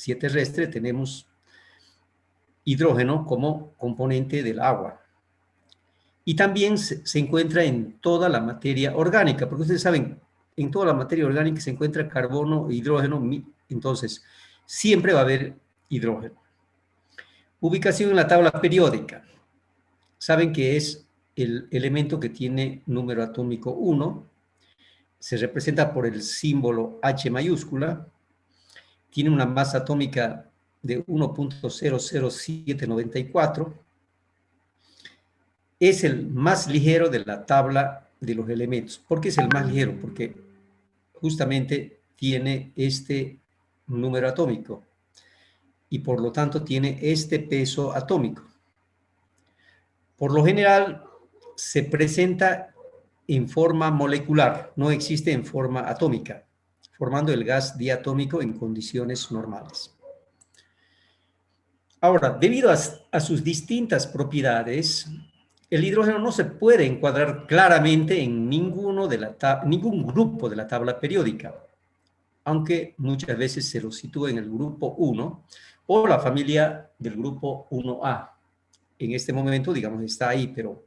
si es terrestre, tenemos hidrógeno como componente del agua. Y también se encuentra en toda la materia orgánica, porque ustedes saben, en toda la materia orgánica se encuentra carbono e hidrógeno, entonces siempre va a haber hidrógeno. Ubicación en la tabla periódica. Saben que es el elemento que tiene número atómico 1, se representa por el símbolo H mayúscula, tiene una masa atómica de 1.00794, es el más ligero de la tabla de los elementos. ¿Por qué es el más ligero? Porque justamente tiene este número atómico y por lo tanto tiene este peso atómico. Por lo general se presenta en forma molecular, no existe en forma atómica, formando el gas diatómico en condiciones normales. Ahora, debido a sus distintas propiedades, el hidrógeno no se puede encuadrar claramente en ningún grupo de la tabla periódica, aunque muchas veces se lo sitúa en el grupo 1 o la familia del grupo 1A. En este momento, digamos, está ahí, pero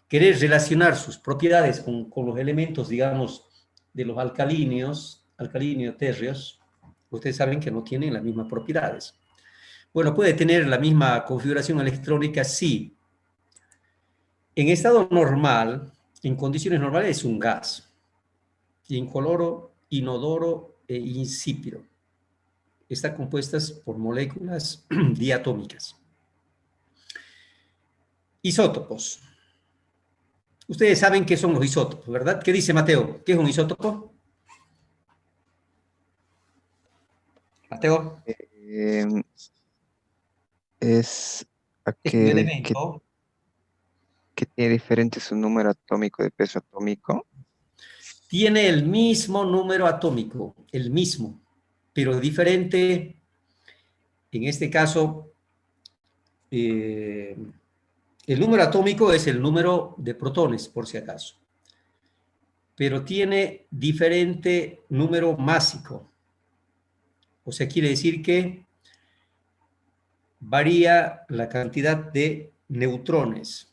querer relacionar sus propiedades con los elementos, digamos, de los alcalíneos térreos, ustedes saben que no tienen las mismas propiedades. Bueno, puede tener la misma configuración electrónica, sí. En estado normal, en condiciones normales, es un gas. Incoloro, inodoro e insípido. Están compuestas por moléculas diatómicas. Isótopos. Ustedes saben qué son los isótopos, ¿verdad? ¿Qué dice Mateo? ¿Qué es un isótopo? Mateo. Es Es un aquel elemento. que tiene diferente su número atómico de peso atómico. Tiene el mismo número atómico, el mismo, pero diferente. En este caso, el número atómico es el número de protones, por si acaso. Pero tiene diferente número másico. O sea, quiere decir que varía la cantidad de neutrones.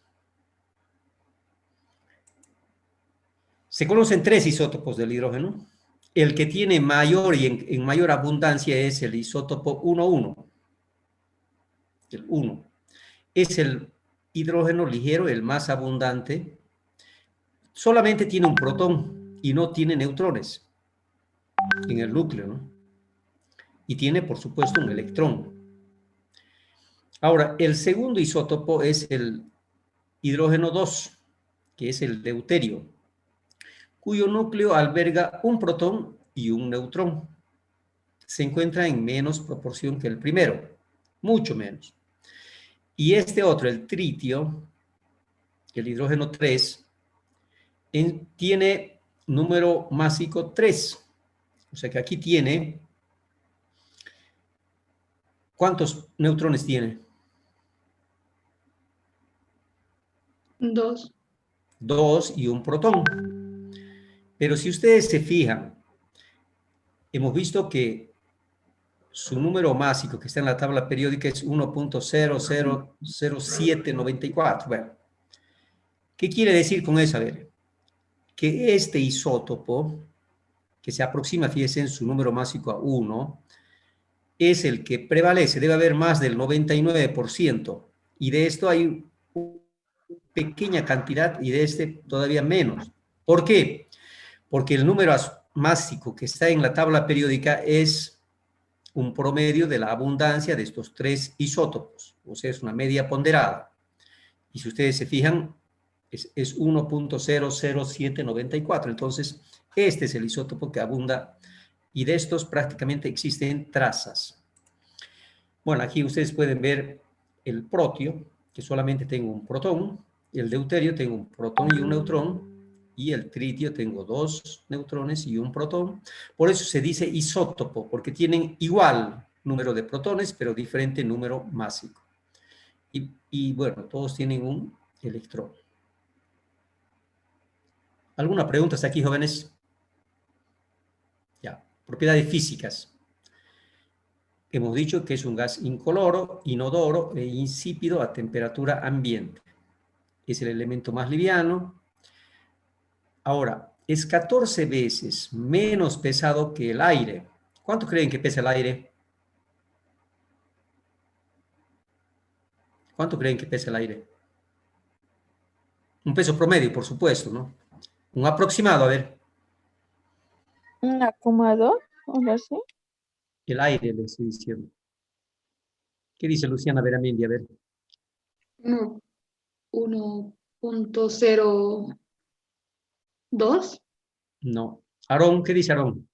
Se conocen 3 isótopos del hidrógeno. El que tiene mayor y en mayor abundancia es el isótopo 1,1. El 1. Es el hidrógeno ligero, el más abundante. Solamente tiene un protón y no tiene neutrones en el núcleo, ¿no? Y tiene, por supuesto, un electrón. Ahora, el segundo isótopo es el hidrógeno 2, que es el deuterio, cuyo núcleo alberga un protón y un neutrón. Se encuentra en menos proporción que el primero, mucho menos. Y este otro, el tritio, el hidrógeno 3, tiene número másico 3. O sea que aquí tiene... ¿Cuántos neutrones tiene? 2. 2 y un protón. Pero si ustedes se fijan, hemos visto que su número másico que está en la tabla periódica es 1.000794. Bueno, ¿qué quiere decir con eso? A ver, que este isótopo, que se aproxima, fíjense, en su número másico a 1, es el que prevalece, debe haber más del 99%, y de esto hay una pequeña cantidad y de este todavía menos. ¿Por qué? Porque el número másico que está en la tabla periódica es un promedio de la abundancia de estos 3 isótopos, o sea, es una media ponderada. Y si ustedes se fijan, es 1.00794. Entonces, este es el isótopo que abunda y de estos prácticamente existen trazas. Bueno, aquí ustedes pueden ver el protio, que solamente tengo un protón, el deuterio tengo un protón y un neutrón, y el tritio tengo 2 neutrones y un protón. Por eso se dice isótopo, porque tienen igual número de protones, pero diferente número másico. Y bueno, todos tienen un electrón. ¿Alguna pregunta hasta aquí, jóvenes? Ya, propiedades físicas. hemos dicho que es un gas incoloro, inodoro e insípido a temperatura ambiente. Es el elemento más liviano. Ahora, es 14 veces menos pesado que el aire. ¿Cuánto creen que pesa el aire? ¿Cuánto creen que pesa el aire? Un peso promedio, por supuesto, ¿no? Un aproximado, a ver. Un acumador, algo así. El aire, le estoy diciendo. ¿Qué dice Luciana Beramendi? A ver. 1.02. No. Aarón, ¿qué dice Aarón?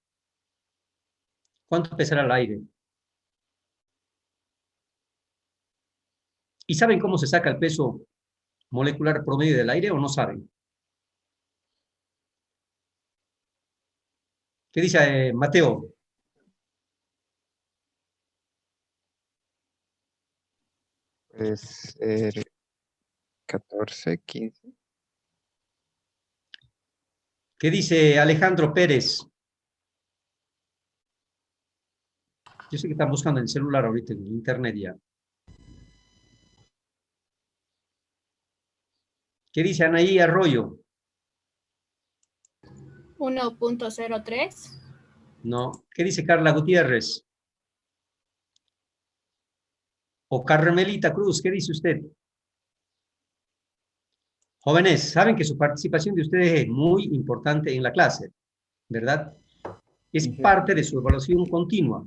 ¿Cuánto pesará el aire? ¿Y saben cómo se saca el peso molecular promedio del aire o no saben? ¿Qué dice Mateo? Puede ser 14, 15. ¿Qué dice Alejandro Pérez? Yo sé que están buscando en el celular ahorita, en internet ya. ¿Qué dice Anaí Arroyo? 1.03. No. ¿Qué dice Carla Gutiérrez? O Carmelita Cruz, ¿qué dice usted? Jóvenes, saben que su participación de ustedes es muy importante en la clase, ¿verdad? Es parte de su evaluación continua.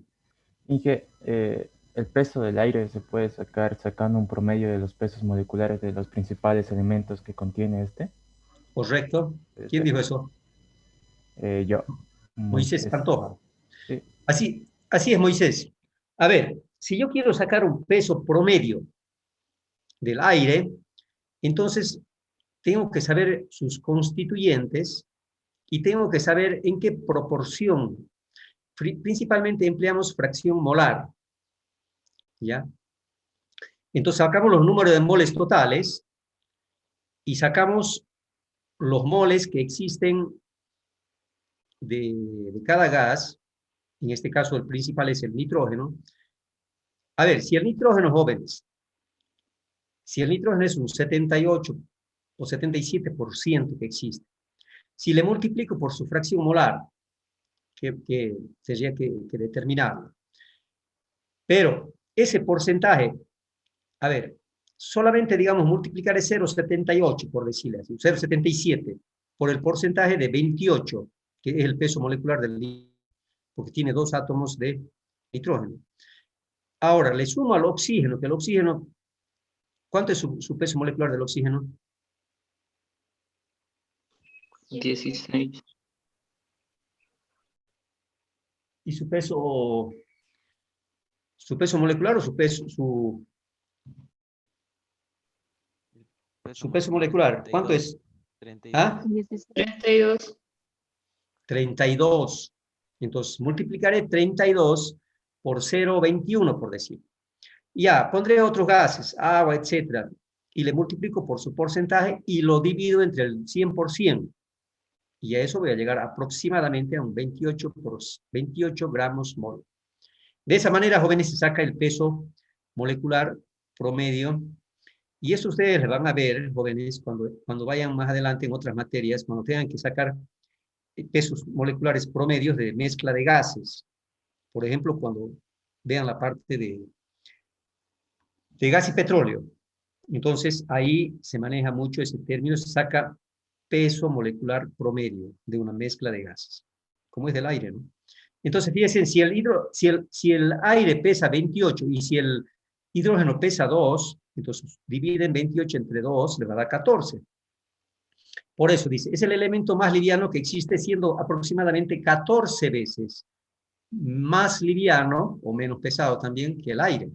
Y que el peso del aire se puede sacar sacando un promedio de los pesos moleculares de los principales elementos que contiene este. ¿Correcto? ¿Quién dijo eso? Yo. Moisés Pantoja. Sí. Así es, Moisés. A ver, si yo quiero sacar un peso promedio del aire, entonces tengo que saber sus constituyentes y tengo que saber en qué proporción. Principalmente empleamos fracción molar, ¿ya? Entonces sacamos los números de moles totales y sacamos los moles que existen de cada gas. En este caso el principal es el nitrógeno. A ver, si el nitrógeno, jóvenes, si el nitrógeno es un 78 o 77% que existe, si le multiplico por su fracción molar, que tendría que determinarlo. Pero ese porcentaje, a ver, solamente, digamos, multiplicar es 0,78, por decirle así, 0,77, por el porcentaje de 28, que es el peso molecular del nitrógeno, porque tiene 2 átomos de nitrógeno. Ahora, le sumo al oxígeno, que el oxígeno, ¿cuánto es su peso molecular del oxígeno? 16. ¿Y su peso molecular o su peso molecular? ¿Cuánto es? 32. ¿Ah? 32. 32. Entonces, multiplicaré 32 por 0,21, por decir. Ya, pondré otros gases, agua, etcétera, y le multiplico por su porcentaje y lo divido entre el 100%. Y a eso voy a llegar aproximadamente a un 28 por 28 gramos mol. De esa manera, jóvenes, se saca el peso molecular promedio. Y eso ustedes van a ver, jóvenes, cuando vayan más adelante en otras materias, cuando tengan que sacar pesos moleculares promedios de mezcla de gases. Por ejemplo, cuando vean la parte de gas y petróleo. Entonces, ahí se maneja mucho ese término, se saca peso molecular promedio de una mezcla de gases, como es del aire, ¿no? Entonces, fíjense, si el aire pesa 28 y si el hidrógeno pesa 2, entonces dividen 28 entre 2, le va a dar 14. Por eso dice, es el elemento más liviano que existe, siendo aproximadamente 14 veces más liviano o menos pesado también que el aire.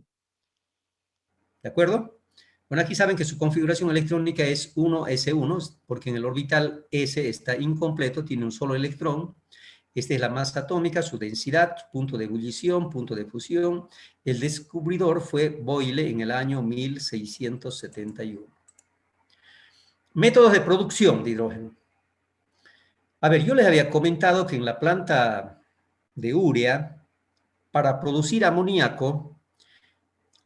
¿De acuerdo? Bueno, aquí saben que su configuración electrónica es 1s1, porque en el orbital S está incompleto, tiene un solo electrón. Esta es la masa atómica, su densidad, punto de ebullición, punto de fusión. El descubridor fue Boyle en el año 1671. Métodos de producción de hidrógeno. A ver, yo les había comentado que en la planta de urea, para producir amoníaco,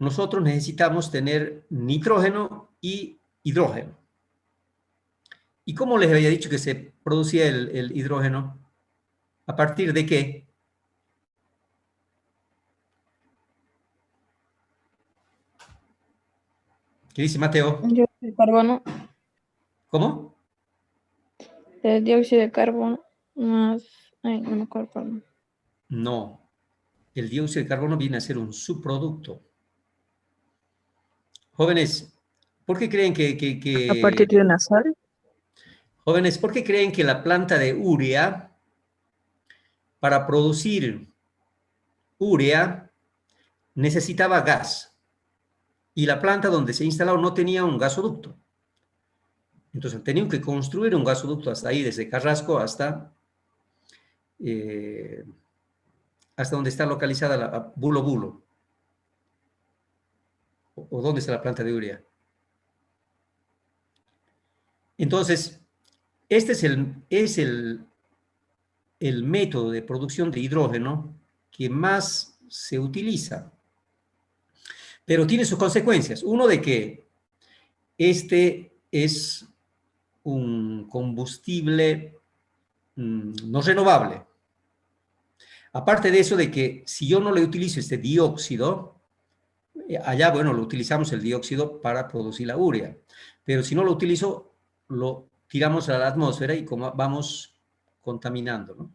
nosotros necesitamos tener nitrógeno y hidrógeno. ¿Y cómo les había dicho que se producía el hidrógeno? ¿A partir de qué? ¿Qué dice Mateo? Dióxido de carbono. ¿Cómo? El dióxido de carbono más... Ay, no me acuerdo. Perdón. No. El dióxido de carbono viene a ser un subproducto. Jóvenes, ¿por qué creen A partir de una sal. Jóvenes, ¿por qué creen que la planta de urea, para producir urea, necesitaba gas? Y la planta donde se instaló no tenía un gasoducto. Entonces, tenían que construir un gasoducto hasta ahí, desde Carrasco hasta donde está localizada la Bulo Bulo. ¿O dónde está la planta de urea? Entonces, este es el método de producción de hidrógeno que más se utiliza. Pero tiene sus consecuencias. Uno, de que este es un combustible no renovable. Aparte de eso, de que si yo no le utilizo este dióxido, allá, bueno, lo utilizamos el dióxido para producir la urea. Pero si no lo utilizo, lo tiramos a la atmósfera y como vamos contaminando, ¿no?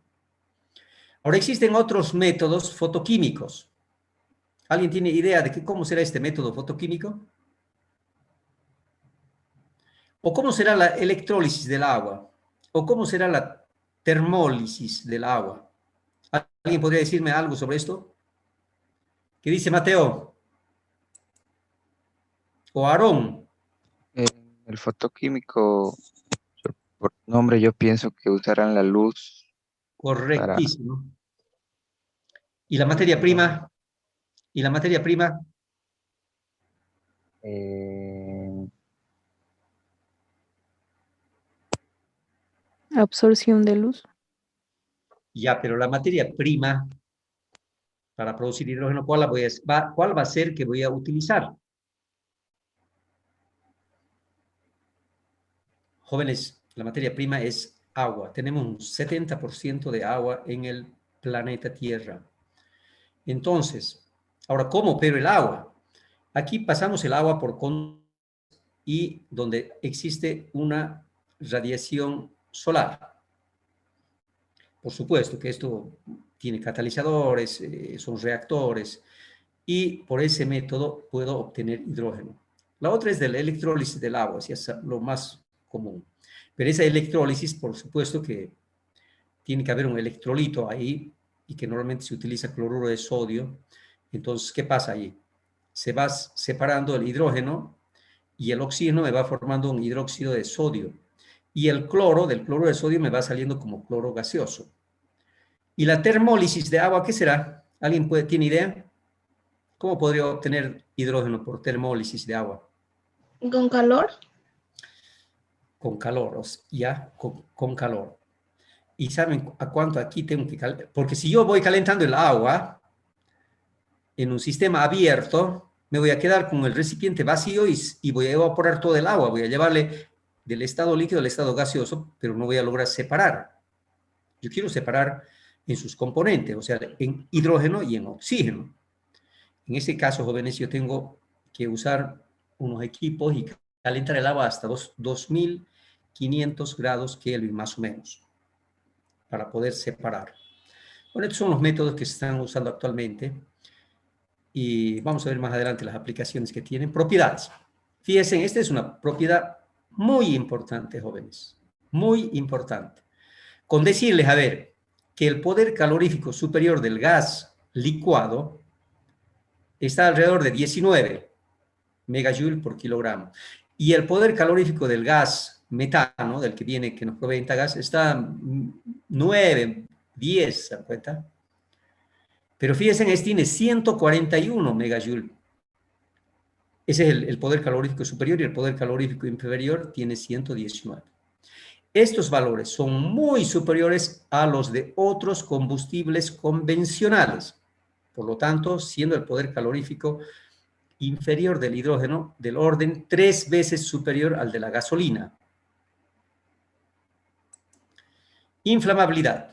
Ahora, existen otros métodos fotoquímicos. ¿Alguien tiene idea de cómo será este método fotoquímico? ¿O cómo será la electrólisis del agua? ¿O cómo será la termólisis del agua? ¿Alguien podría decirme algo sobre esto? ¿Qué dice Mateo? ¿O Aarón? El fotoquímico, por nombre, yo pienso que usarán la luz para... Correctísimo. ¿Y la materia prima? ¿Y la materia prima? Absorción de luz. Ya, pero la materia prima para producir hidrógeno, ¿cuál va a ser que voy a utilizar? Jóvenes, la materia prima es agua. Tenemos un 70% de agua en el planeta Tierra. Entonces, ahora, ¿cómo opero el agua? Aquí pasamos el agua por y donde existe una radiación solar. Por supuesto que esto tiene catalizadores, son reactores, y por ese método puedo obtener hidrógeno. La otra es de la electrólisis del agua, si es lo más común. Pero esa electrólisis, por supuesto que tiene que haber un electrolito ahí, y que normalmente se utiliza cloruro de sodio. Entonces, ¿qué pasa ahí? Se va separando el hidrógeno y el oxígeno me va formando un hidróxido de sodio. Y el cloro, del cloro de sodio, me va saliendo como cloro gaseoso. ¿Y la termólisis de agua qué será? ¿Alguien tiene idea? ¿Cómo podría obtener hidrógeno por termólisis de agua? ¿Con calor? Con calor, ¿ya? Con calor. ¿Y saben a cuánto aquí tengo que calentar? Porque si yo voy calentando el agua en un sistema abierto, me voy a quedar con el recipiente vacío y voy a evaporar todo el agua. Voy a llevarle del estado líquido al estado gaseoso, pero no voy a lograr separar. Yo quiero separar en sus componentes, o sea, en hidrógeno y en oxígeno. En este caso, jóvenes, yo tengo que usar unos equipos y calentar el agua hasta 2500 grados Kelvin más o menos, para poder separar. Bueno, estos son los métodos que se están usando actualmente y vamos a ver más adelante las aplicaciones que tienen. Propiedades. Fíjense, esta es una propiedad muy importante, jóvenes, muy importante. Con decirles, a ver, que el poder calorífico superior del gas licuado está alrededor de 19 megajoules por kilogramo. Y el poder calorífico del gas metano, del que viene, que nos provee gas, está 9, 10, ¿se dan cuenta? Pero fíjense, este tiene 141 megajoules. Ese es el poder calorífico superior, y el poder calorífico inferior tiene 119. Estos valores son muy superiores a los de otros combustibles convencionales. Por lo tanto, siendo el poder calorífico inferior del hidrógeno del orden 3 veces superior al de la gasolina. Inflamabilidad.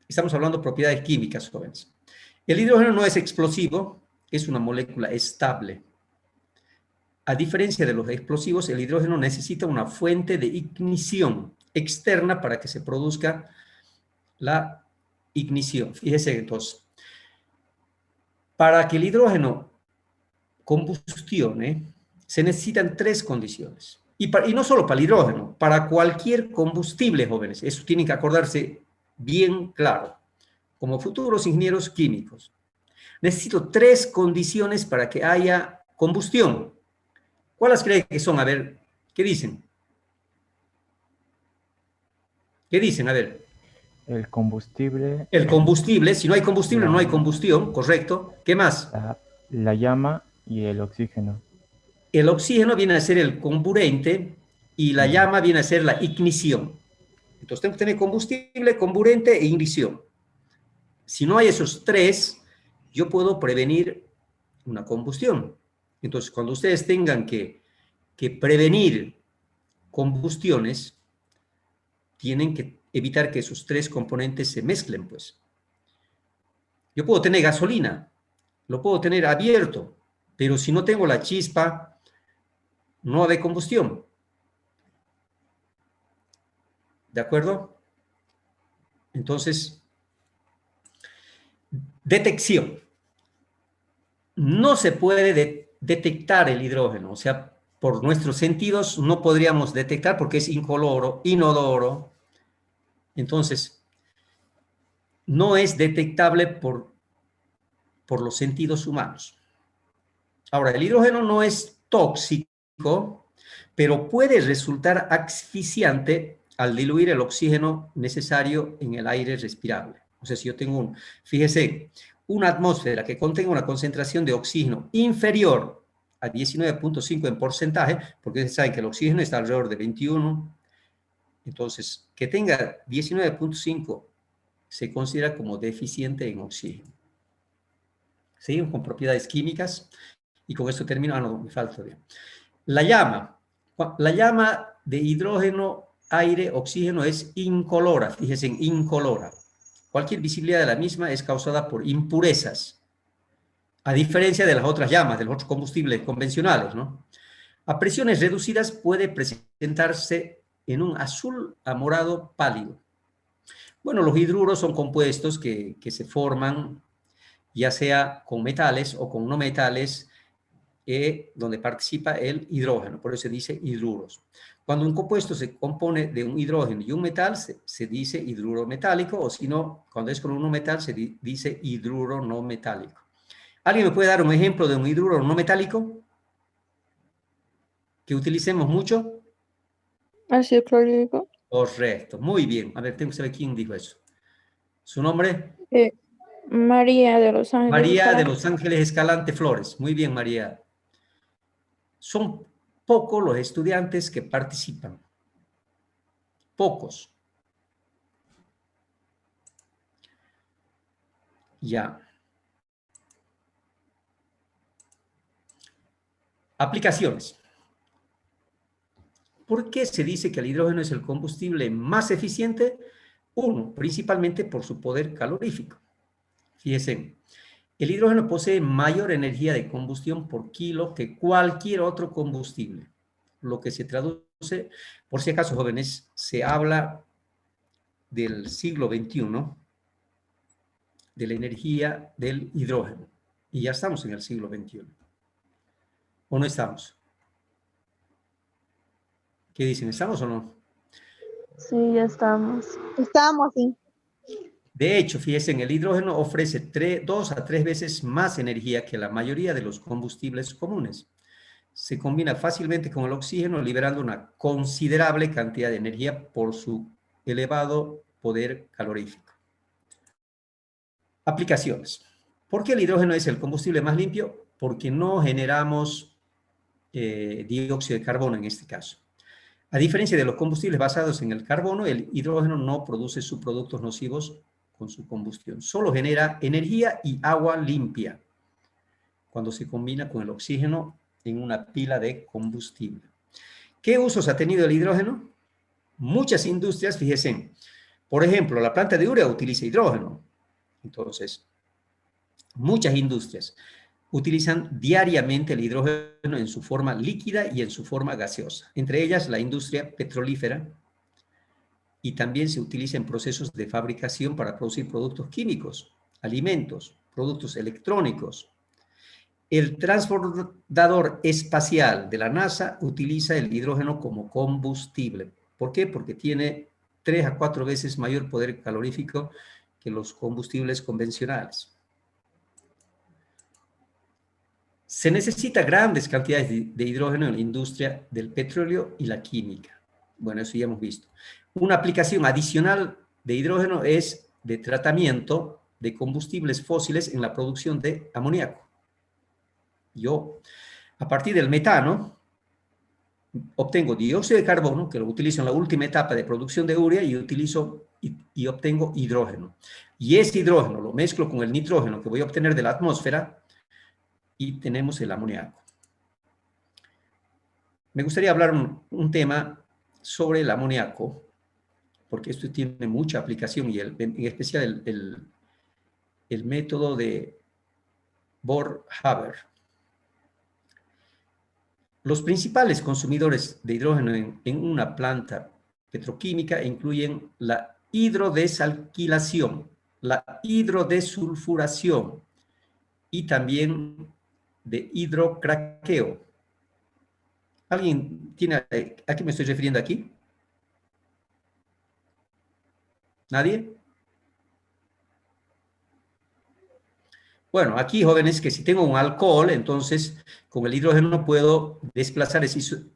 Estamos hablando de propiedades químicas, jóvenes. El hidrógeno no es explosivo, es una molécula estable. A diferencia de los explosivos, el hidrógeno necesita una fuente de ignición externa para que se produzca la ignición. Fíjese entonces, para que el hidrógeno combustione, se necesitan 3 condiciones. Y no solo para el hidrógeno, para cualquier combustible, jóvenes. Eso tienen que acordarse bien claro. Como futuros ingenieros químicos, necesito 3 condiciones para que haya combustión. ¿Cuáles creen que son? A ver, ¿qué dicen? ¿Qué dicen? A ver. El combustible. El combustible, si no hay combustible, no hay combustión, correcto. ¿Qué más? La llama y el oxígeno. El oxígeno viene a ser el comburente y la llama viene a ser la ignición. Entonces tengo que tener combustible, comburente e ignición. Si no hay esos 3, yo puedo prevenir una combustión. Entonces, cuando ustedes tengan que prevenir combustiones, tienen que evitar que esos 3 componentes se mezclen, pues. Yo puedo tener gasolina, lo puedo tener abierto, pero si no tengo la chispa, no va a haber combustión. ¿De acuerdo? Entonces, detección. No se puede detectar el hidrógeno, o sea, por nuestros sentidos no podríamos detectar porque es incoloro, inodoro. Entonces, no es detectable por los sentidos humanos. Ahora, el hidrógeno no es tóxico, pero puede resultar asfixiante al diluir el oxígeno necesario en el aire respirable. O sea, si yo tengo fíjese, una atmósfera que contenga una concentración de oxígeno inferior a 19.5 en porcentaje, porque ustedes saben que el oxígeno está alrededor de 21, entonces, que tenga 19.5 se considera como deficiente en oxígeno. Seguimos con propiedades químicas, y con esto termino. No, me falta todavía. La llama de hidrógeno, aire, oxígeno es incolora, fíjense en incolora. Cualquier visibilidad de la misma es causada por impurezas, a diferencia de las otras llamas, de los otros combustibles convencionales, ¿no? A presiones reducidas puede presentarse en un azul a morado pálido. Bueno, los hidruros son compuestos que se forman ya sea con metales o con no metales, donde participa el hidrógeno, por eso se dice hidruros. Cuando un compuesto se compone de un hidrógeno y un metal, se dice hidruro metálico, o si no, cuando es con un no metal, se dice hidruro no metálico. ¿Alguien me puede dar un ejemplo de un hidruro no metálico que utilicemos mucho? Ácido clorhídrico. Correcto, muy bien. A ver, tengo que saber quién dijo eso. ¿Su nombre? María de Los Ángeles. María de Los Ángeles Escalante Flores. Muy bien, María. Son pocos los estudiantes que participan. Pocos. Ya. Aplicaciones. ¿Por qué se dice que el hidrógeno es el combustible más eficiente? Uno, principalmente por su poder calorífico. Fíjense, el hidrógeno posee mayor energía de combustión por kilo que cualquier otro combustible, lo que se traduce, por si acaso, jóvenes, se habla del siglo XXI, de la energía del hidrógeno, y ya estamos en el siglo XXI. ¿O no estamos? ¿Qué dicen? ¿Estamos o no? Sí, ya estamos. Estamos, sí. De hecho, fíjense, el hidrógeno ofrece 2 a 3 veces más energía que la mayoría de los combustibles comunes. Se combina fácilmente con el oxígeno, liberando una considerable cantidad de energía por su elevado poder calorífico. Aplicaciones. ¿Por qué el hidrógeno es el combustible más limpio? Porque no generamos dióxido de carbono en este caso. A diferencia de los combustibles basados en el carbono, el hidrógeno no produce subproductos nocivos con su combustión. Solo genera energía y agua limpia cuando se combina con el oxígeno en una pila de combustible. ¿Qué usos ha tenido el hidrógeno? Muchas industrias, fíjense, por ejemplo, la planta de urea utiliza hidrógeno. Entonces, muchas industrias utilizan diariamente el hidrógeno en su forma líquida y en su forma gaseosa. Entre ellas, la industria petrolífera, y también se utiliza en procesos de fabricación para producir productos químicos, alimentos, productos electrónicos. El transbordador espacial de la NASA utiliza el hidrógeno como combustible. ¿Por qué? Porque tiene 3 a 4 veces mayor poder calorífico que los combustibles convencionales. Se necesita grandes cantidades de hidrógeno en la industria del petróleo y la química. Bueno, eso ya hemos visto. Una aplicación adicional de hidrógeno es de tratamiento de combustibles fósiles en la producción de amoníaco. Yo, a partir del metano, obtengo dióxido de carbono, que lo utilizo en la última etapa de producción de urea, y obtengo hidrógeno. Y ese hidrógeno lo mezclo con el nitrógeno que voy a obtener de la atmósfera y tenemos el amoníaco. Me gustaría hablar un tema sobre el amoníaco, porque esto tiene mucha aplicación, y en especial el método de Bohr-Haber. Los principales consumidores de hidrógeno en una planta petroquímica incluyen la hidrodesalquilación, la hidrodesulfuración y también de hidrocraqueo. ¿Alguien tiene a qué me estoy refiriendo aquí? ¿Nadie? Bueno, aquí, jóvenes, que si tengo un alcohol, entonces con el hidrógeno puedo desplazar,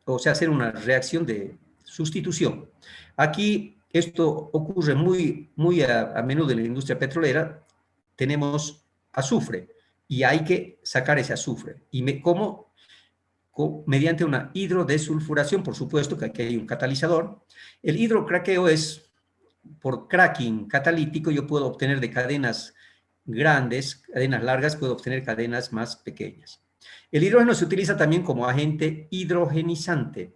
o sea, hacer una reacción de sustitución. Aquí esto ocurre muy a menudo en la industria petrolera. Tenemos azufre y hay que sacar ese azufre. ¿Y cómo? Mediante una hidrodesulfuración, por supuesto que aquí hay un catalizador. El hidrocraqueo es, por cracking catalítico, yo puedo obtener de cadenas grandes, cadenas largas, puedo obtener cadenas más pequeñas. El hidrógeno se utiliza también como agente hidrogenizante,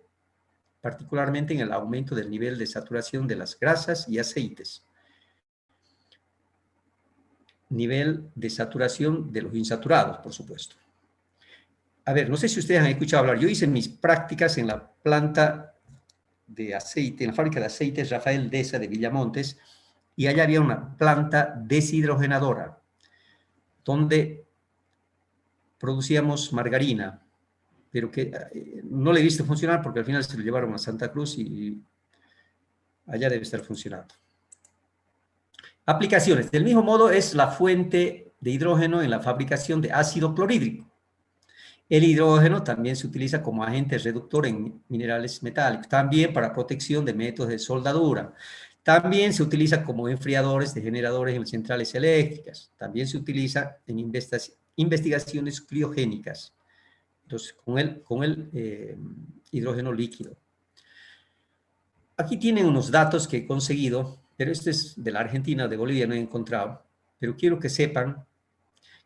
particularmente en el aumento del nivel de saturación de las grasas y aceites. Nivel de saturación de los insaturados, por supuesto. A ver, no sé si ustedes han escuchado hablar, yo hice mis prácticas en la planta de aceite, en la fábrica de aceites Rafael Deza de Villamontes, y allá había una planta deshidrogenadora, donde producíamos margarina, pero que no le he visto funcionar porque al final se lo llevaron a Santa Cruz y allá debe estar funcionando. Aplicaciones. Del mismo modo es la fuente de hidrógeno en la fabricación de ácido clorhídrico. El hidrógeno también se utiliza como agente reductor en minerales metálicos, también para protección de métodos de soldadura. También se utiliza como enfriadores de generadores en centrales eléctricas. También se utiliza en investigaciones criogénicas. Entonces, con el hidrógeno líquido. Aquí tienen unos datos que he conseguido, pero este es de la Argentina, de Bolivia no he encontrado. Pero quiero que sepan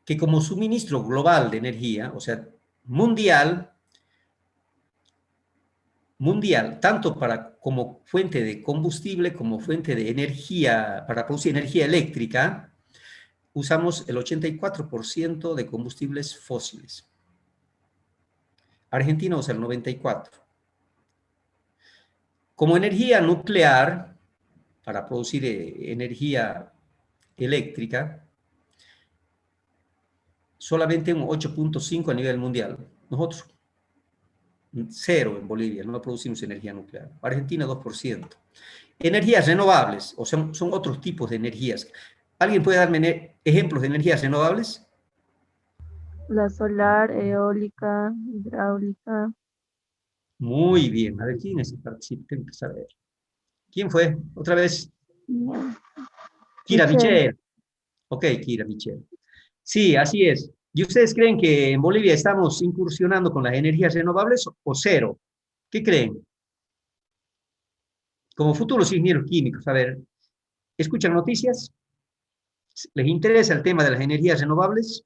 que como suministro global de energía, o sea, mundial, tanto como fuente de combustible, como fuente de energía, para producir energía eléctrica, usamos el 84% de combustibles fósiles. Argentina usa el 94%. Como energía nuclear, para producir energía eléctrica, solamente un 8.5 a nivel mundial. Nosotros, 0 en Bolivia, no producimos energía nuclear. Argentina, 2%. Energías renovables, o sea, son otros tipos de energías. ¿Alguien puede darme ejemplos de energías renovables? La solar, eólica, hidráulica. Muy bien. A ver, ¿quién es el participante? Tengo que saber. ¿Quién fue? Otra vez. Kira Michel. Ok, Kira Michel. Sí, así es. ¿Y ustedes creen que en Bolivia estamos incursionando con las energías renovables o cero? ¿Qué creen? Como futuros ingenieros químicos, a ver, ¿escuchan noticias? ¿Les interesa el tema de las energías renovables?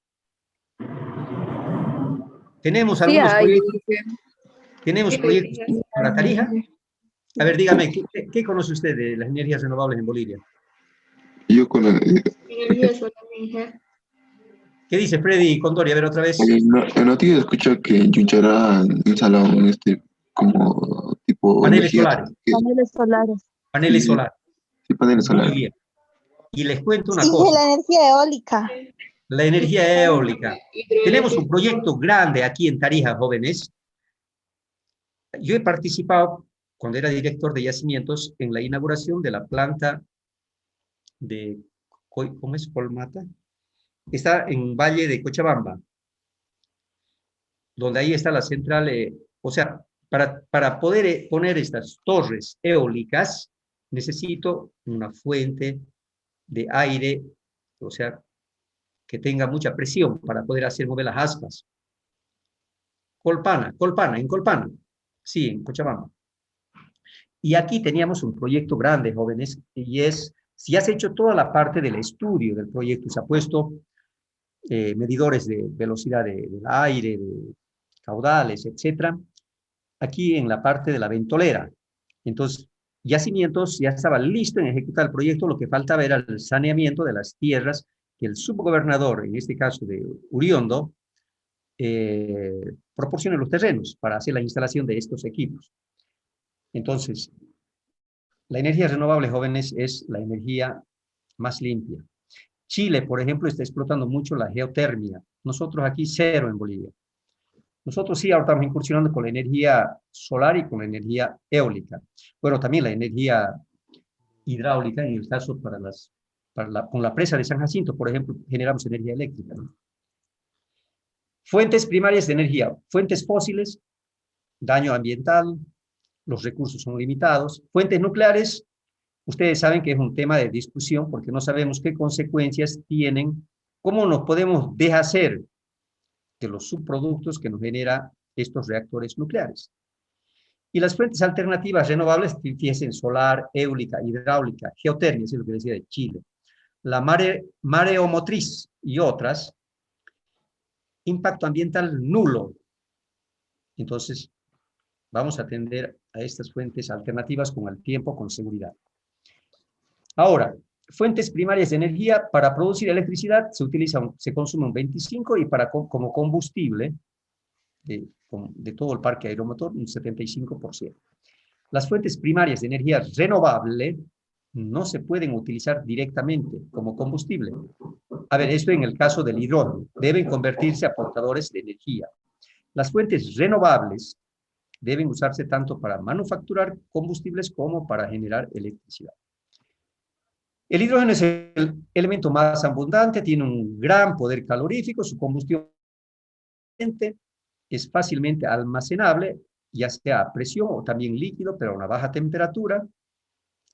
Tenemos Sí algunos hay. proyectos. Tenemos proyectos para Tarija. A ver, dígame, ¿qué conoce usted de las energías renovables en Bolivia? Yo con Energía solar, inge. ¿Qué dice Freddy Condori? A ver, otra vez. en noticias escucho que en Chunchara instalaron como tipo Paneles energía. solares. Paneles solares. Paneles Sí, solares. sí, paneles Muy solares. bien. Y les cuento una Sí, cosa. la energía eólica. La energía eólica. Tenemos un Hidroeléctrica. proyecto grande aquí en Tarija, jóvenes. Yo he participado, cuando era director de yacimientos, en la inauguración de la planta de, ¿cómo es? Colmata. Está en Valle de Cochabamba, donde ahí está la central, o sea, para poder poner estas torres eólicas, necesito una fuente de aire, o sea, que tenga mucha presión para poder hacer mover las aspas. En Colpana, sí, en Cochabamba. Y aquí teníamos un proyecto grande, jóvenes, y es, si has hecho toda la parte del estudio del proyecto, se ha puesto medidores de velocidad del aire, de caudales, etcétera, aquí en la parte de la ventolera. Entonces, Yacimientos ya estaba listo en ejecutar el proyecto, lo que faltaba era el saneamiento de las tierras que el subgobernador, en este caso de Uriondo, proporcione los terrenos para hacer la instalación de estos equipos. Entonces, la energía renovable, jóvenes, es la energía más limpia. Chile, por ejemplo, está explotando mucho la geotermia. Nosotros aquí cero en Bolivia. Nosotros sí ahora estamos incursionando con la energía solar y con la energía eólica. Bueno, también la energía hidráulica, en el caso con la presa de San Jacinto, por ejemplo, generamos energía eléctrica, ¿no? Fuentes primarias de energía, fuentes fósiles, daño ambiental, los recursos son limitados. Fuentes nucleares, ustedes saben que es un tema de discusión porque no sabemos qué consecuencias tienen, cómo nos podemos deshacer de los subproductos que nos genera estos reactores nucleares. Y las fuentes alternativas renovables, fíjense, solar, eólica, hidráulica, geotermia, es lo que decía de Chile, la mareomotriz y otras, impacto ambiental nulo. Entonces, vamos a atender a estas fuentes alternativas con el tiempo, con seguridad. Ahora, fuentes primarias de energía, para producir electricidad se consume un 25% y como combustible de todo el parque aeromotor un 75%. Las fuentes primarias de energía renovable no se pueden utilizar directamente como combustible. A ver, esto en el caso del hidrógeno. Deben convertirse a portadores de energía. Las fuentes renovables deben usarse tanto para manufacturar combustibles como para generar electricidad. El hidrógeno es el elemento más abundante, tiene un gran poder calorífico, su combustión es fácilmente almacenable, ya sea a presión o también líquido, pero a una baja temperatura,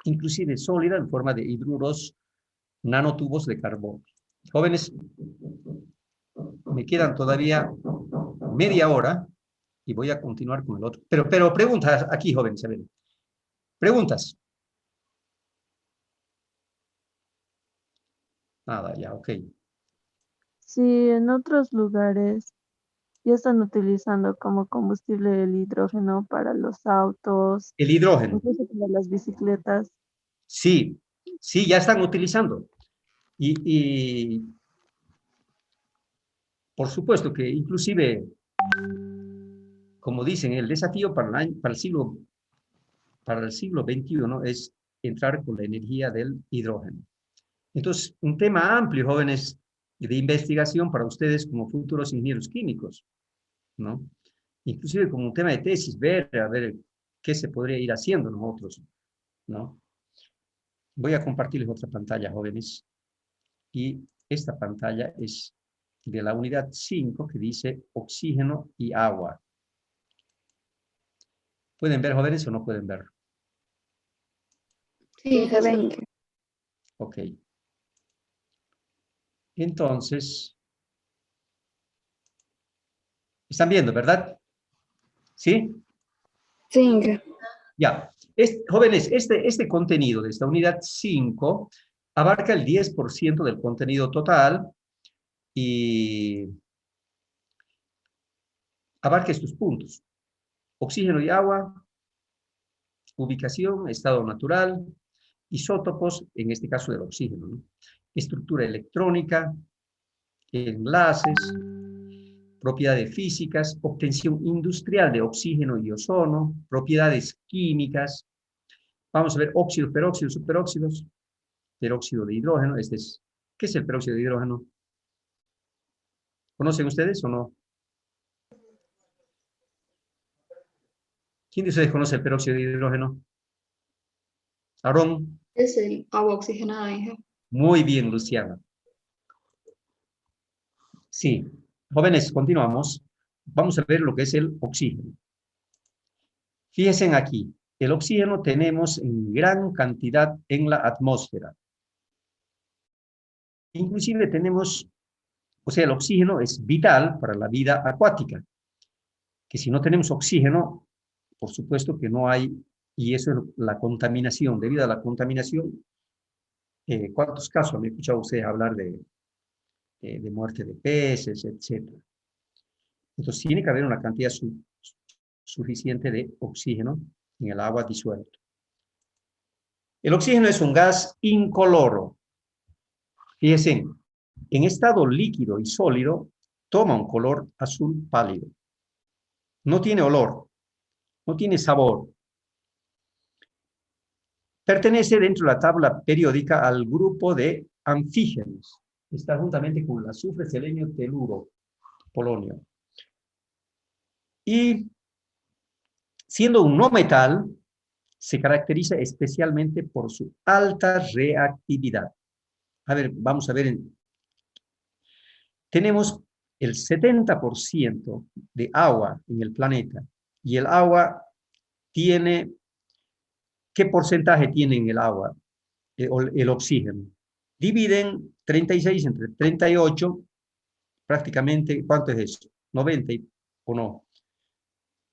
inclusive sólida en forma de hidruros nanotubos de carbono. Jóvenes, me quedan todavía media hora y voy a continuar con el otro. Pero preguntas aquí, jóvenes, a ver. Preguntas. Nada, ya, ok. Si en otros lugares ya están utilizando como combustible el hidrógeno para los autos, El hidrógeno. incluso para las bicicletas. Sí, sí, ya están utilizando. Y por supuesto que inclusive, como dicen, el desafío para el siglo XXI es entrar con la energía del hidrógeno. Entonces, un tema amplio, jóvenes, de investigación para ustedes como futuros ingenieros químicos, ¿no? Inclusive como un tema de tesis, a ver qué se podría ir haciendo nosotros, ¿no? Voy a compartirles otra pantalla, jóvenes, y esta pantalla es de la unidad 5 que dice oxígeno y agua. ¿Pueden ver, jóvenes, o no pueden ver? Sí, se ven. Ok. Entonces, ¿están viendo, verdad? ¿Sí? Sí. Ya. Jóvenes, este contenido de esta unidad 5 abarca el 10% del contenido total y abarca estos puntos: oxígeno y agua, ubicación, estado natural, isótopos, en este caso del oxígeno, ¿no? Estructura electrónica, enlaces, propiedades físicas, obtención industrial de oxígeno y ozono, propiedades químicas. Vamos a ver óxidos, peróxidos, superóxidos, peróxido de hidrógeno. ¿Qué es el peróxido de hidrógeno? ¿Conocen ustedes o no? ¿Quién de ustedes conoce el peróxido de hidrógeno? Aarón. Es el agua oxigenada, hija. Muy bien, Luciana. Sí. Jóvenes, continuamos. Vamos a ver lo que es el oxígeno. Fíjense aquí. El oxígeno tenemos en gran cantidad en la atmósfera. Inclusive tenemos, o sea, el oxígeno es vital para la vida acuática. Que si no tenemos oxígeno, por supuesto que no hay, y eso es la contaminación. Debido a la contaminación, ¿cuántos casos han escuchado ustedes hablar de muerte de peces, etcétera? Entonces tiene que haber una cantidad suficiente de oxígeno en el agua disuelto. El oxígeno es un gas incoloro. Fíjense, en estado líquido y sólido toma un color azul pálido. No tiene olor, no tiene sabor. Pertenece dentro de la tabla periódica al grupo de anfígenos. Está juntamente con el azufre, selenio, teluro, polonio. Y siendo un no metal, se caracteriza especialmente por su alta reactividad. A ver, vamos a ver. Tenemos el 70% de agua en el planeta. Y el agua tiene... ¿Qué porcentaje tiene en el agua el oxígeno? Dividen 36 entre 38, prácticamente, ¿cuánto es eso? 90 o no,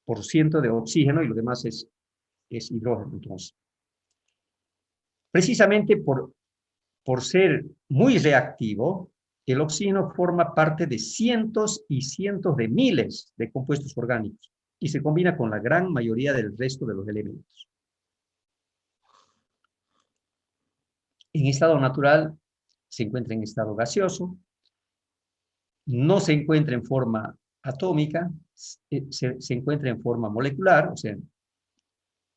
por ciento de oxígeno y lo demás es hidrógeno. Entonces, precisamente por ser muy reactivo, el oxígeno forma parte de cientos y cientos de miles de compuestos orgánicos y se combina con la gran mayoría del resto de los elementos. En estado natural se encuentra en estado gaseoso, no se encuentra en forma atómica, se encuentra en forma molecular, o sea,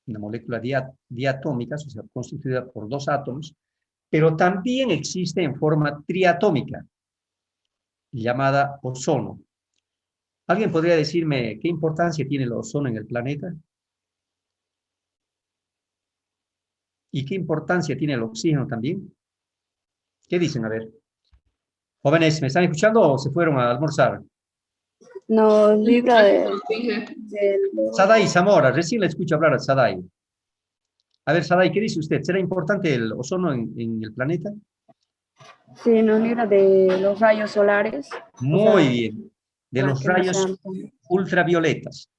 una molécula diatómica, o sea, constituida por dos átomos, pero también existe en forma triatómica, llamada ozono. ¿Alguien podría decirme qué importancia tiene el ozono en el planeta? ¿Y qué importancia tiene el oxígeno también? ¿Qué dicen? A ver. Jóvenes, ¿me están escuchando o se fueron a almorzar? Nos libra del... Sadai Zamora, recién le escucho hablar a Sadai. A ver, Sadai, ¿qué dice usted? ¿Será importante el ozono en el planeta? Sí, nos libra de los rayos solares. Muy bien. De para los que no rayos sean- ultravioletas.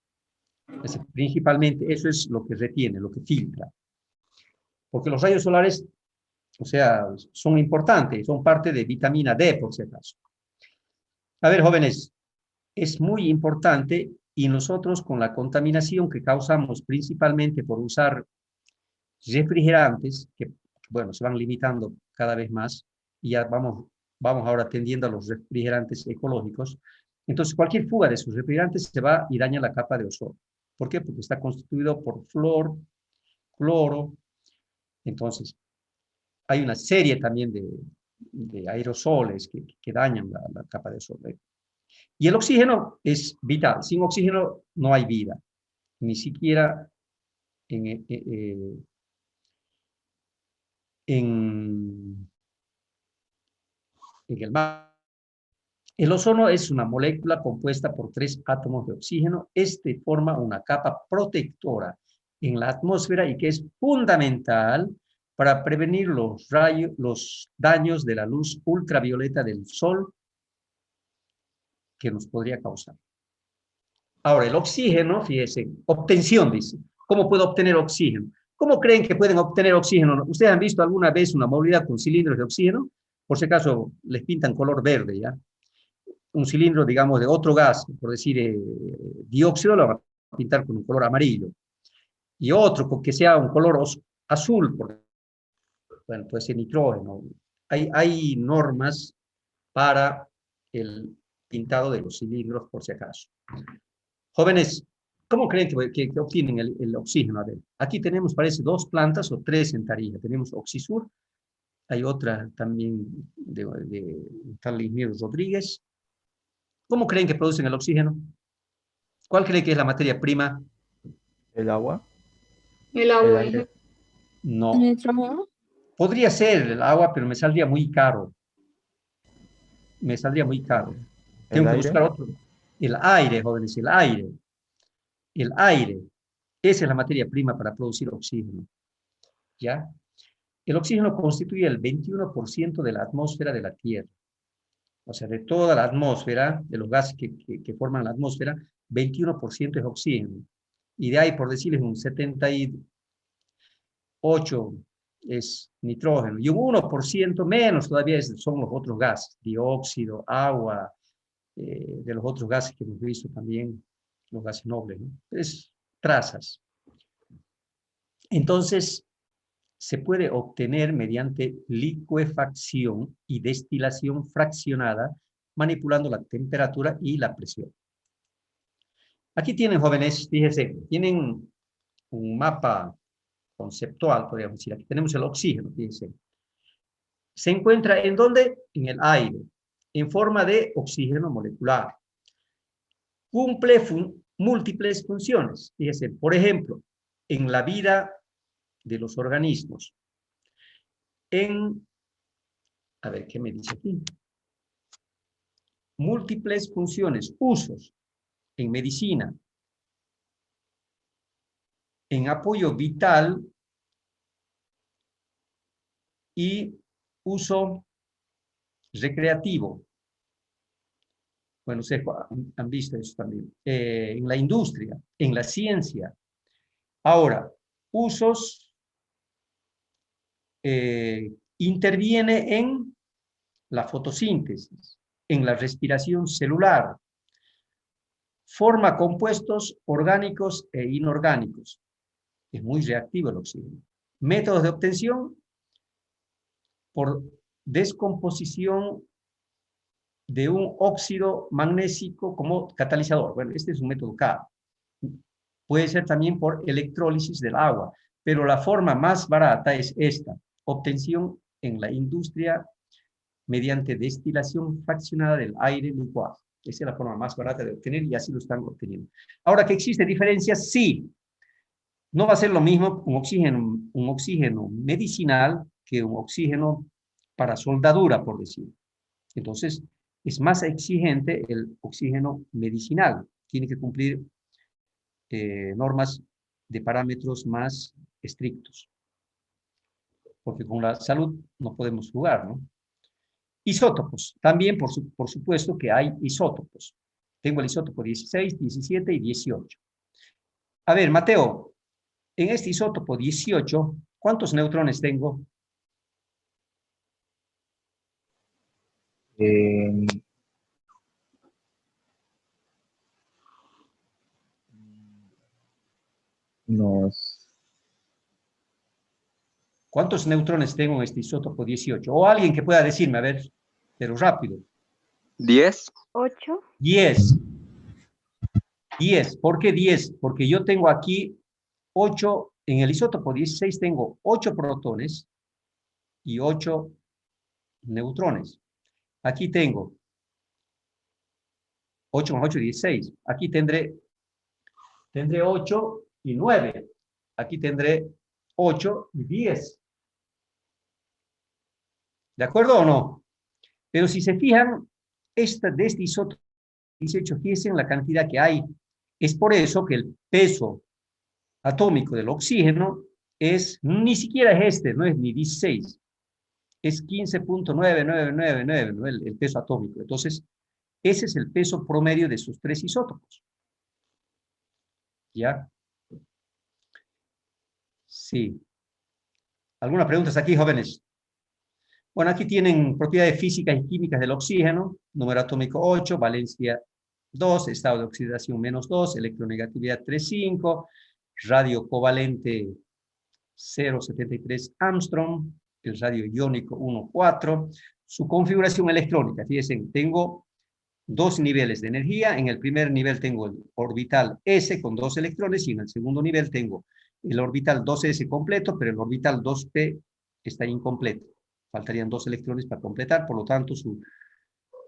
Principalmente eso es lo que retiene, lo que filtra. Porque los rayos solares, o sea, son importantes, son parte de vitamina D, por si acaso. A ver, jóvenes, es muy importante y nosotros con la contaminación que causamos principalmente por usar refrigerantes, que, bueno, se van limitando cada vez más, y ya vamos ahora tendiendo a los refrigerantes ecológicos. Entonces, cualquier fuga de esos refrigerantes se va y daña la capa de ozono. ¿Por qué? Porque está constituido por flúor, cloro. Entonces, hay una serie también de aerosoles que dañan la capa de ozono. Y el oxígeno es vital. Sin oxígeno no hay vida, ni siquiera en el mar. El ozono es una molécula compuesta por 3 átomos de oxígeno. Este forma una capa protectora en la atmósfera y que es fundamental para prevenir los daños de la luz ultravioleta del sol que nos podría causar. Ahora, el oxígeno, fíjense, obtención, dice. ¿Cómo puedo obtener oxígeno? ¿Cómo creen que pueden obtener oxígeno? ¿Ustedes han visto alguna vez una movilidad con cilindros de oxígeno? Por si acaso les pintan color verde, ¿ya? Un cilindro, digamos, de otro gas, por decir dióxido, lo van a pintar con un color amarillo. Y otro que sea un color azul, bueno, puede ser nitrógeno. Hay normas para el pintado de los cilindros, por si acaso. Jóvenes, ¿cómo creen que obtienen el oxígeno? A ver, aquí tenemos, parece, 2 plantas o 3 en Tarija. Tenemos Oxisur, hay otra también de Carlos Luis Rodríguez. ¿Cómo creen que producen el oxígeno? ¿Cuál creen que es la materia prima? El agua, El el agua, aire. hija. No. Nitrógeno. Podría ser el agua, pero me saldría muy caro. Me saldría muy caro. El Tengo que aire. buscar otro. El aire, jóvenes, el aire. El aire. Esa es la materia prima para producir oxígeno. ¿Ya? El oxígeno constituye el 21% de la atmósfera de la Tierra. O sea, de toda la atmósfera, de los gases que forman la atmósfera, 21% es oxígeno. Y de ahí, por decirles, un 78 es nitrógeno. Y un 1% menos todavía son los otros gases, dióxido, agua, de los otros gases que hemos visto también, los gases nobles, ¿no? Es trazas. Entonces, se puede obtener mediante licuefacción y destilación fraccionada, manipulando la temperatura y la presión. Aquí tienen, jóvenes, fíjense, tienen un mapa conceptual, podríamos decir. Aquí tenemos el oxígeno, fíjense. Se encuentra ¿en dónde? En el aire, en forma de oxígeno molecular. Cumple múltiples funciones. Fíjense, por ejemplo, en la vida de los organismos. A ver, ¿qué me dice aquí? Múltiples funciones, usos en medicina, en apoyo vital y uso recreativo. Bueno, ustedes han visto eso también. En la industria, en la ciencia. Ahora, usos interviene en la fotosíntesis, en la respiración celular, forma compuestos orgánicos e inorgánicos. Es muy reactivo el oxígeno. Métodos de obtención por descomposición de un óxido magnésico como catalizador. Bueno, este es un método K. Puede ser también por electrólisis del agua, pero la forma más barata es esta: obtención en la industria mediante destilación fraccionada del aire licuado. Esa es la forma más barata de obtener y así lo están obteniendo. Ahora, ¿que existe diferencias? Sí. No va a ser lo mismo un oxígeno medicinal que un oxígeno para soldadura, por decir. Entonces, es más exigente el oxígeno medicinal. Tiene que cumplir normas de parámetros más estrictos. Porque con la salud no podemos jugar, ¿no? Isótopos. También, por supuesto, que hay isótopos. Tengo el isótopo 16, 17 y 18. A ver, Mateo, en este isótopo 18, ¿cuántos neutrones tengo? ¿Cuántos neutrones tengo en este isótopo 18? O alguien que pueda decirme, a ver, pero rápido. 10. 8. 10. 10. ¿Por qué 10? Porque yo tengo aquí 8, en el isótopo 16 tengo 8 protones y 8 neutrones. Aquí tengo 8 más 8, 16. Aquí tendré 8 y 9. Aquí tendré 8 y 10. ¿De acuerdo o no? Pero si se fijan, de este isótopo 18, fíjense en la cantidad que hay. Es por eso que el peso atómico del oxígeno ni siquiera es no es ni 16. Es 15.9999, ¿no? El peso atómico. Entonces, ese es el peso promedio de esos 3 isótopos. ¿Ya? Sí. ¿Alguna pregunta aquí, jóvenes? Bueno, aquí tienen propiedades físicas y químicas del oxígeno, número atómico 8, valencia 2, estado de oxidación -2, electronegatividad 3,5, radio covalente 0,73 Armstrong, el radio iónico 1,4, su configuración electrónica. Fíjense, tengo dos niveles de energía. En el primer nivel tengo el orbital S con 2 electrones y en el segundo nivel tengo el orbital 2s completo, pero el orbital 2p está incompleto. Faltarían 2 electrones para completar, por lo tanto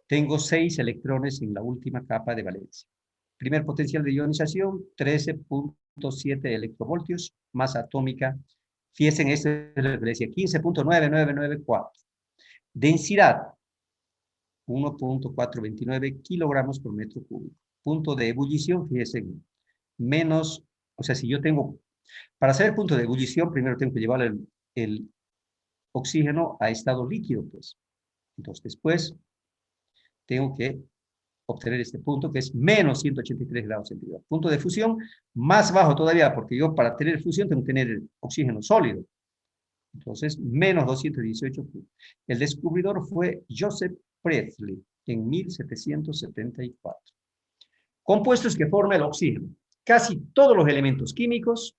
tengo 6 electrones en la última capa de valencia. Primer potencial de ionización, 13,7 electrovoltios, masa atómica, fíjense en este, le decía, 15,9994. Densidad, 1,429 kilogramos por metro cúbico. Punto de ebullición, fíjense, menos, o sea, si yo tengo, para saber punto de ebullición, primero tengo que llevar el oxígeno a estado líquido, pues. Entonces, después tengo que obtener este punto, que es menos 183 grados centígrados. Punto de fusión, más bajo todavía, porque yo para tener fusión tengo que tener oxígeno sólido. Entonces, menos 218. El descubridor fue Joseph Priestley en 1774. Compuestos que forman el oxígeno. Casi todos los elementos químicos,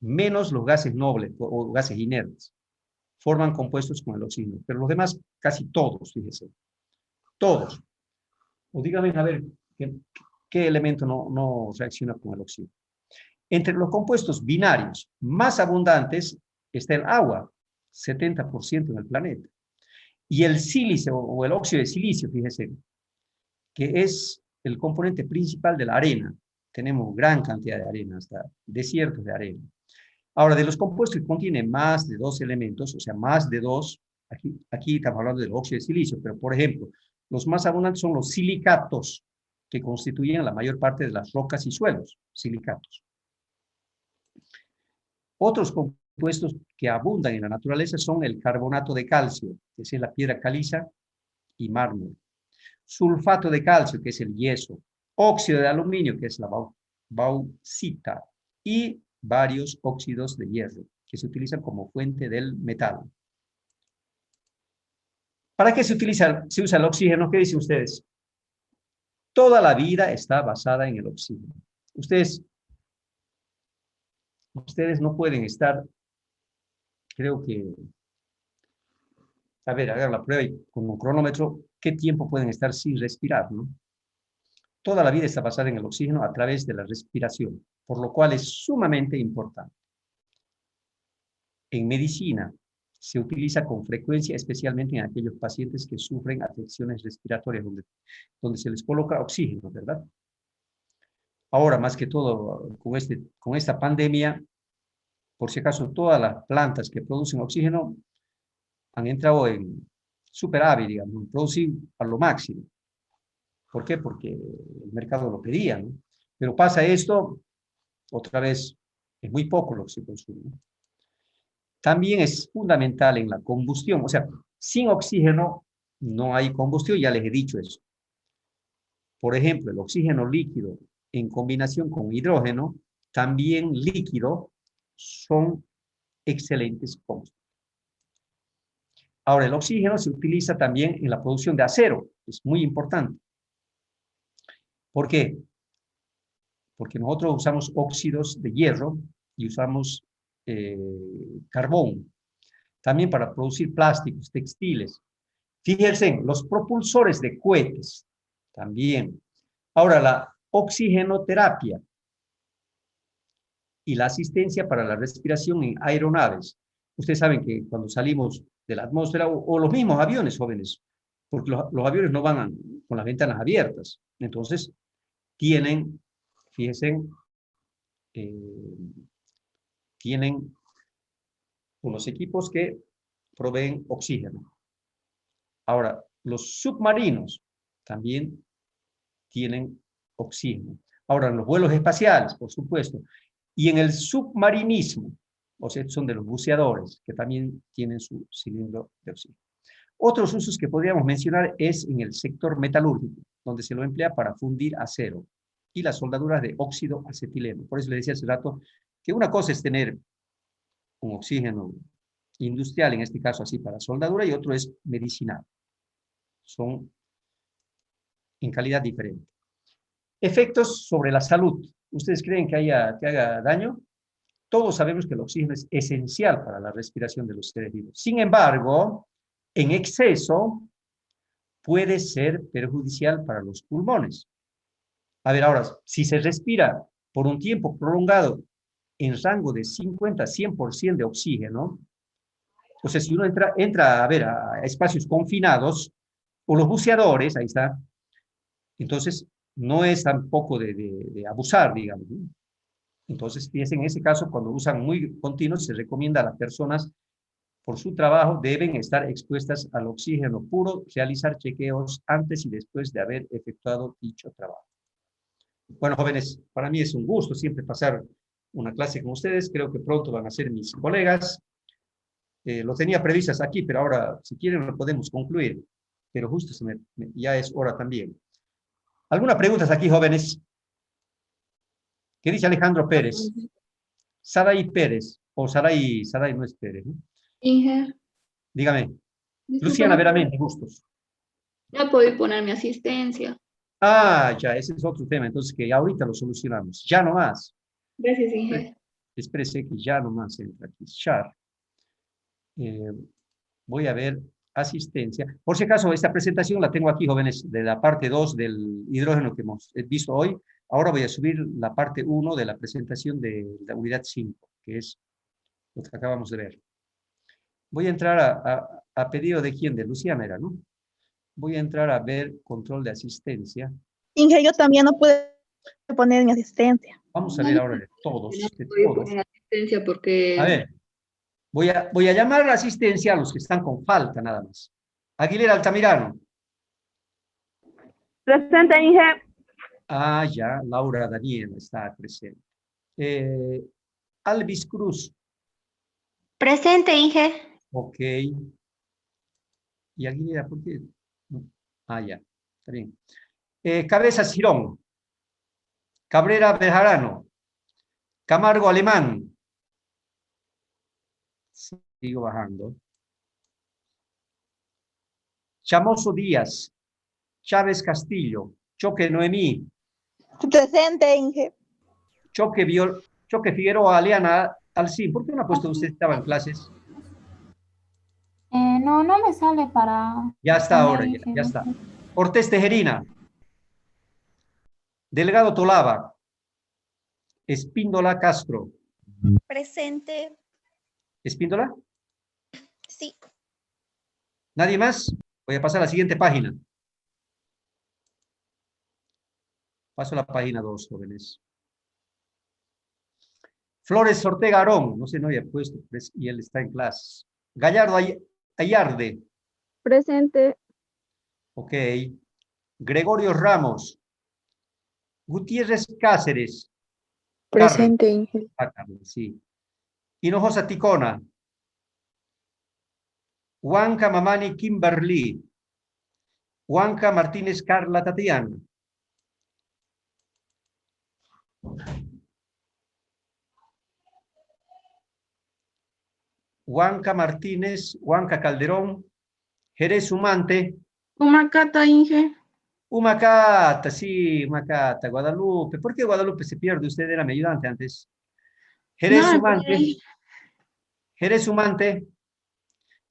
menos los gases nobles o gases inertes, forman compuestos con el oxígeno. Pero los demás, casi todos, fíjense. Todos. O díganme, a ver, ¿qué elemento no reacciona con el oxígeno? Entre los compuestos binarios más abundantes está el agua, 70% en el planeta. Y el sílice o el óxido de silicio, fíjense, que es el componente principal de la arena. Tenemos gran cantidad de arena, hasta desiertos de arena. Ahora, de los compuestos que contienen más de 2 elementos, o sea, más de 2, aquí estamos hablando del óxido de silicio, pero por ejemplo, los más abundantes son los silicatos, que constituyen la mayor parte de las rocas y suelos, silicatos. Otros compuestos que abundan en la naturaleza son el carbonato de calcio, que es la piedra caliza y mármol. Sulfato de calcio, que es el yeso. Óxido de aluminio, que es la bauxita. Y varios óxidos de hierro, que se utilizan como fuente del metal. ¿Para qué se usa el oxígeno? ¿Qué dicen ustedes? Toda la vida está basada en el oxígeno. Ustedes no pueden estar, creo que, a ver, hagan la prueba y con un cronómetro, ¿qué tiempo pueden estar sin respirar, no? Toda la vida está basada en el oxígeno a través de la respiración, por lo cual es sumamente importante. En medicina se utiliza con frecuencia, especialmente en aquellos pacientes que sufren afecciones respiratorias, donde se les coloca oxígeno, ¿verdad? Ahora, más que todo, con esta pandemia, por si acaso, todas las plantas que producen oxígeno han entrado en superávit, digamos, producen a lo máximo. ¿Por qué? Porque el mercado lo pedía, ¿no? Pero pasa esto, otra vez, es muy poco lo que se consume, ¿no? También es fundamental en la combustión, o sea, sin oxígeno no hay combustión, ya les he dicho eso. Por ejemplo, el oxígeno líquido en combinación con hidrógeno, también líquido, son excelentes combustibles. Ahora, el oxígeno se utiliza también en la producción de acero, es muy importante. ¿Por qué? Porque nosotros usamos óxidos de hierro y usamos carbón, también para producir plásticos, textiles. Fíjense, los propulsores de cohetes, también. Ahora, la oxigenoterapia y la asistencia para la respiración en aeronaves. Ustedes saben que cuando salimos de la atmósfera, o los mismos aviones, jóvenes, porque los aviones no van con las ventanas abiertas, entonces tienen, fíjense, tienen unos equipos que proveen oxígeno. Ahora, los submarinos también tienen oxígeno. Ahora, los vuelos espaciales, por supuesto. Y en el submarinismo, o sea, son de los buceadores, que también tienen su cilindro de oxígeno. Otros usos que podríamos mencionar es en el sector metalúrgico, donde se lo emplea para fundir acero y las soldaduras de óxido acetileno. Por eso le decía hace rato que una cosa es tener un oxígeno industrial, en este caso así para soldadura, y otro es medicinal. Son en calidad diferente. Efectos sobre la salud. ¿Ustedes creen que haga daño? Todos sabemos que el oxígeno es esencial para la respiración de los seres vivos. Sin embargo, en exceso puede ser perjudicial para los pulmones. A ver, ahora, si se respira por un tiempo prolongado en rango de 50 a 100% de oxígeno, o sea, si uno entra a ver a espacios confinados, o los buceadores, ahí está, entonces no es tampoco de abusar, digamos, ¿no? Entonces, en ese caso, cuando usan muy continuos, se recomienda a las personas, por su trabajo, deben estar expuestas al oxígeno puro, realizar chequeos antes y después de haber efectuado dicho trabajo. Bueno, jóvenes, para mí es un gusto siempre pasar una clase con ustedes. Creo que pronto van a ser mis colegas. Lo tenía previstas aquí, pero ahora, si quieren, lo podemos concluir. Pero justo ya es hora también. ¿Alguna pregunta aquí, jóvenes? ¿Qué dice Alejandro Pérez? Saray Pérez, o Saray no es Pérez, ¿no? Inge, Dígame. disculpa, Luciana Veramente, gustos. ya puedo poner mi asistencia. Ah, ya, ese es otro tema, entonces que ahorita lo solucionamos. Ya no más. Gracias, Inge. Espérese que ya no más entra aquí. Char. Voy a ver asistencia. Por si acaso, esta presentación la tengo aquí, jóvenes, de la parte 2 del hidrógeno que hemos visto hoy. Ahora voy a subir la parte 1 de la presentación de la unidad 5, que es lo que acabamos de ver. Voy a entrar a pedido de quién, de Luciana era, ¿no? Voy a entrar a ver control de asistencia. Inge, yo también no pude poner mi asistencia. Vamos a ver ahora de todos. No De puedo todos. poner asistencia porque... A ver, voy a llamar a la asistencia a los que están con falta nada más. Aguilera Altamirano. Presente, Inge. Ah, ya, Laura Daniela está presente. Alvis Cruz. Presente, Inge. Ok. ¿Y Aguilera por qué? Ah, ya, está bien. Cabezas Girón. Cabrera Bejarano. Camargo Alemán. Sigo bajando. Chamoso Díaz. Chávez Castillo. Choque Noemí. Presente, Inge. Choque Figueroa Aliana Alcín. ¿Por qué no ha puesto usted estaba en clases? No me sale para... Ya está ahora, ya está. Cortés Tejerina. Delgado Tolaba. Espíndola Castro. Presente. ¿Espíndola? Sí. ¿Nadie más? Voy a pasar a la siguiente página. Paso a la página 2, jóvenes. Flores Ortega Arón. No sé, no había puesto, y él está en clase. Gallardo Ayarde. Presente. Ok. Gregorio Ramos. Gutiérrez Cáceres. Presente, Inge. Carlos, sí. Hinojosa Ticona. Huanca Mamani Kimberly. Huanca Martínez Carla Tatiana. Huanca Martínez, Huanca Calderón, Jerez Humante. Humacata, Inge. Humacata, sí, Humacata, Guadalupe. ¿Por qué Guadalupe se pierde? Usted era mi ayudante antes. Jerez Humante. Jerez Humante.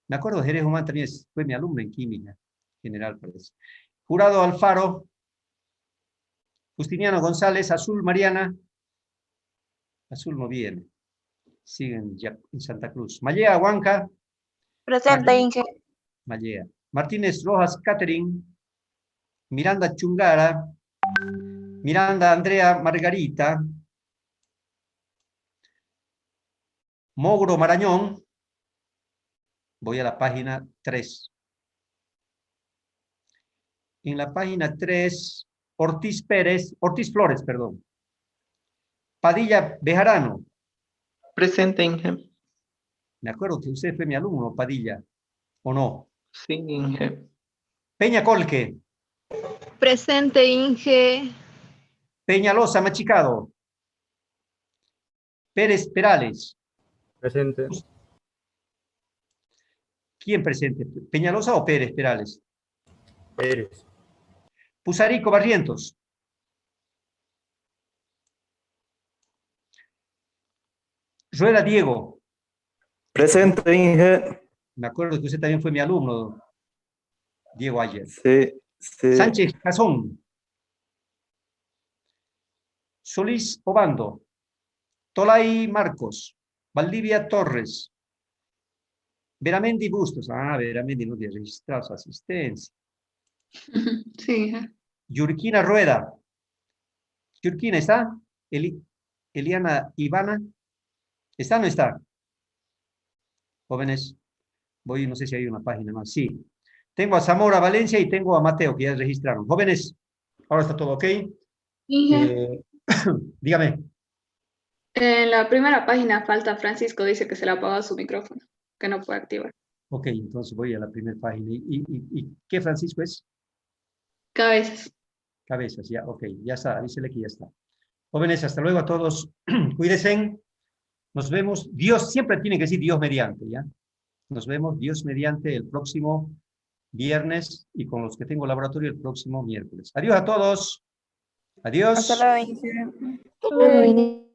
Me acuerdo, Jerez Humante también fue mi alumno en química general, parece. Jurado Alfaro. Justiniano González, Azul Mariana. Azul no viene. Siguen ya en Santa Cruz. Mallea Huanca. Presente, Inge. Mallea. Martínez Rojas Catherine. Miranda Chungara. Miranda Andrea Margarita. Mogro Marañón. Voy a la página 3. En la página 3, Ortiz Flores, perdón. Padilla Bejarano. Presente, Inge. Me acuerdo que usted fue mi alumno, Padilla, ¿o no? Sí, Inge. Peña Colque. Presente, Inge. Peñalosa Machicado. Pérez Perales. Presente. ¿Quién presente? ¿Peñalosa o Pérez Perales? Pérez. Pusarico Barrientos. Rueda Diego. Presente, Inge. Me acuerdo que usted también fue mi alumno, Diego, ayer. Sí, sí. Sánchez Cazón. Solís Obando. Tolay Marcos. Valdivia Torres. Veramendi Bustos. Ah, Veramendi no tiene registrado su asistencia. Sí, hija. Yurquina Rueda. Yurquina, ¿está? Eliana Ivana. ¿Está o no está? Jóvenes, voy, no sé si hay una página más. Sí. Tengo a Zamora Valencia y tengo a Mateo, que ya registraron. Jóvenes, ahora está todo ok. Inge, Dígame. en la primera página falta Francisco, dice que se le apagó su micrófono, que no puede activar. Ok, entonces voy a la primera página. ¿Y qué Francisco es? Cabezas. Cabezas, ya, ok, ya está, avísele que ya está. Jóvenes, hasta luego a todos. Cuídense. Nos vemos. Dios, siempre tiene que decir Dios mediante, ¿ya? Nos vemos, Dios mediante, el próximo viernes y con los que tengo laboratorio el próximo miércoles. Adiós a todos. Adiós. Hasta luego, Inge. Todo bien.